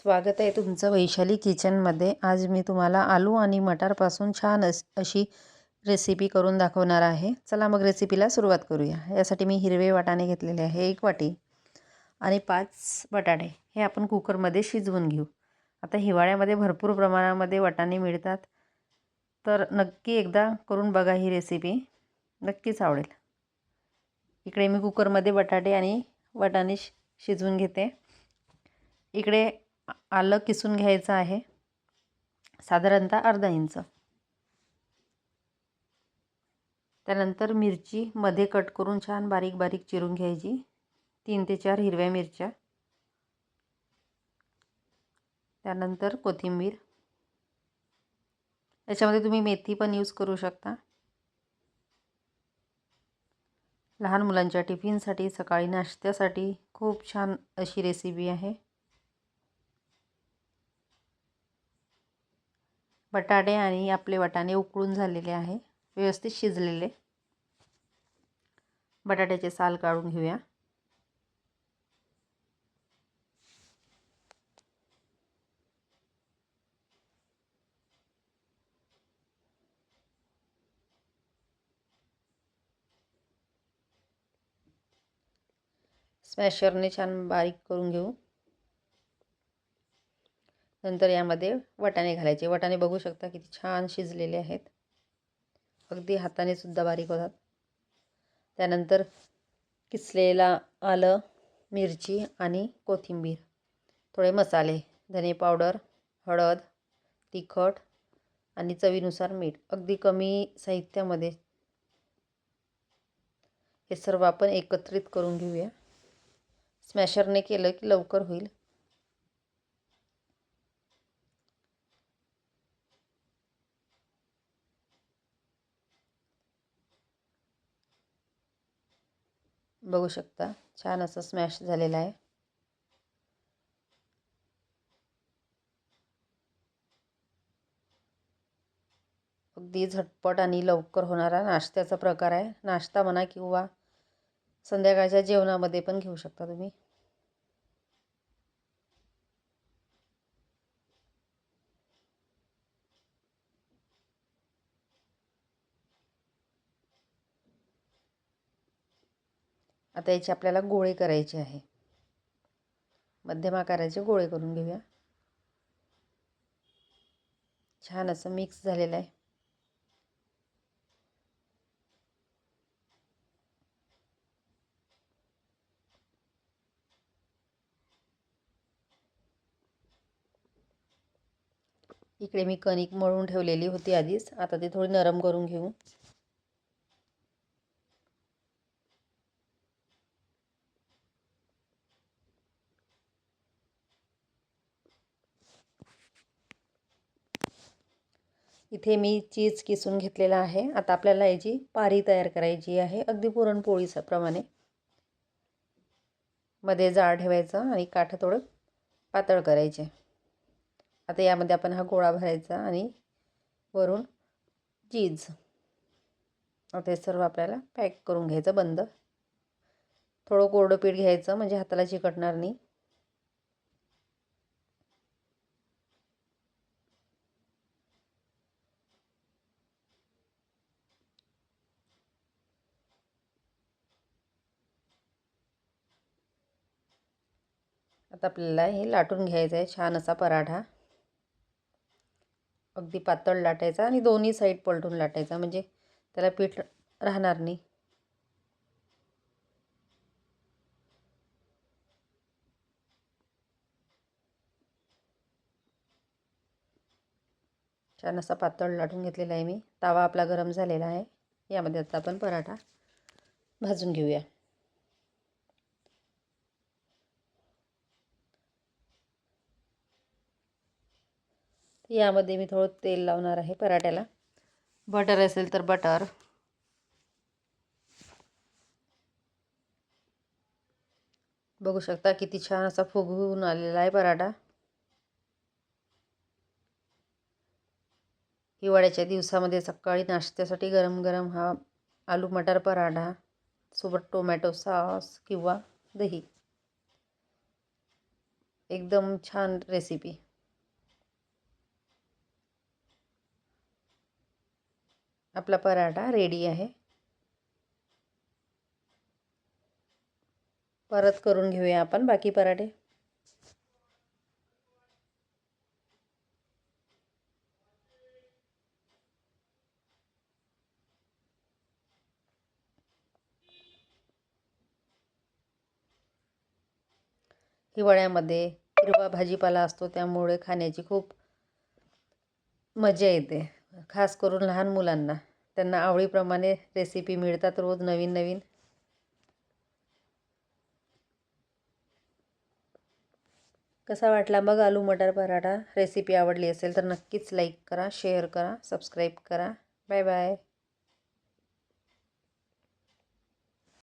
स्वागत आहे तुमचं वैशाली किचनमध्ये। आज मी तुम्हाला आलू आणि मटारपासून छान अशी रेसिपी करून दाखवणार आहे। चला मग रेसिपीला सुरुवात करूया। यासाठी मी हिरवे वाटाणे घेतलेले आहे 1 वाटी आणि 5 बटाटे हे आपण कुकरमध्ये शिजवून घेऊ। आता हिवाळ्यामध्ये भरपूर प्रमाणामध्ये वाटाणे मिळतात, तर नक्की एकदा करून बघा ही रेसिपी, नक्कीच आवडेल। इकडे मी कुकरमध्ये बटाटे आणि वाटाणे शिजवून घेते। इकडे आलं किसून घ्यायचं आहे, साधारणतः अर्धा इंच। त्यानंतर मिरची मध्ये कट करून छान बारीक बारीक चिरून घ्यायची, 3 ते 4 हिरव्या मिरच्या। त्यानंतर कोथिंबीर, याच्यामध्ये तुम्ही मेथी पण यूज करू शकता। लहान मुलांच्या टिफिनसाठी, सकाळी नाश्त्यासाठी खूप छान अशी रेसिपी आहे। बटाटे आणि आपले वाटाणे उकळून झालेले आहे, व्यवस्थित शिजलेले। बटाट्याचे साल काढून घेऊया। स्मॅशरने छान बारीक करून घेऊ। नंतर यामध्ये वाटाणे घालायचे। वाटाणे बघू शकता किती छान शिजलेले आहेत, अगदी हाताने सुद्धा बारीक होतात। त्यानंतर किसलेला आलं, मिरची आणि कोथिंबीर, थोडे मसाले, धने पावडर, हळद, तिखट आणि चवीनुसार मीठ, अगदी कमी साहित्यामध्ये हे सर्व आपण एकत्रित करून घेऊया। स्मॅशरने केलं की लवकर होईल। बघू शकता छान असं स्मॅश झालेलं आहे। अगदी झटपट आणि लवकर होणारा नाश्त्याचा प्रकार आहे। नाश्ता म्हणा किंवा संध्याकाळच्या जेवणामध्ये पण घेऊ शकता तुम्ही। आता याचे आपल्याला गोळे करायचे आहे। मध्यम आकाराचे गोळे करून घेऊया। छान असं मिक्स झालेलं आहे। इकडे मी कणिक मळून ठेवलेली होती आधीच, आता ती थोडी नरम करून घेऊ। इथे मी चीज किसून घेतलेला आहे। आता आपल्याला याची पारी तयार करायची आहे, अगदी पुरणपोळीप्रमाणे। मध्ये जाळ ठेवायचं आणि काठ थोडं पातळ करायचे। आता यामध्ये आपण हा गोळा भरायचा आणि वरून चीज। आता हे सर्व आपल्याला पॅक करून घ्यायचं बंद। थोडं कोरडं पीठ घ्यायचं म्हणजे हाताला चिकटणार नाही। आता आपल्याला हे लाटून घ्यायचं आहे, छान असा पराठा। अगदी पातळ लाटायचा आणि दोन्ही साईड पलटून लाटायचा, म्हणजे त्याला पीठ राहणार नाही। छान असा पातळ लाटून घेतलेला आहे मी। तवा आपला गरम झालेला आहे, यामध्ये आता आपण पराठा भाजून घेऊया। यामध्ये मी थोडं तेल लावणार आहे पराठ्याला। बटर असेल तर बटर, बघू शकता किती छान असा फुगवून आलेला आहे पराठा। हिवाळ्याच्या दिवसामध्ये सकाळी नाश्त्यासाठी गरम गरम हा आलू मटार पराठा सोबत टोमॅटो सॉस किंवा दही एकदम छान रेसिपी. आपला पराठा रेडी आहे. परत करून घेऊया आपण बाकी पराठे. हिवाळ्यामध्ये हिरवा भाजीपाला असतो, त्यामुळे खाण्याची खूप मजा येते. खास करून लहान मुलांना त्यांना आवडीप्रमाणे रेसिपी मिळतात रोज नवीन नवीन. कसा वाटला मग आलू मटार पराठा? रेसिपी आवडली असेल तर नक्कीच लाईक करा, शेअर करा, सबस्क्राईब करा. Bye bye.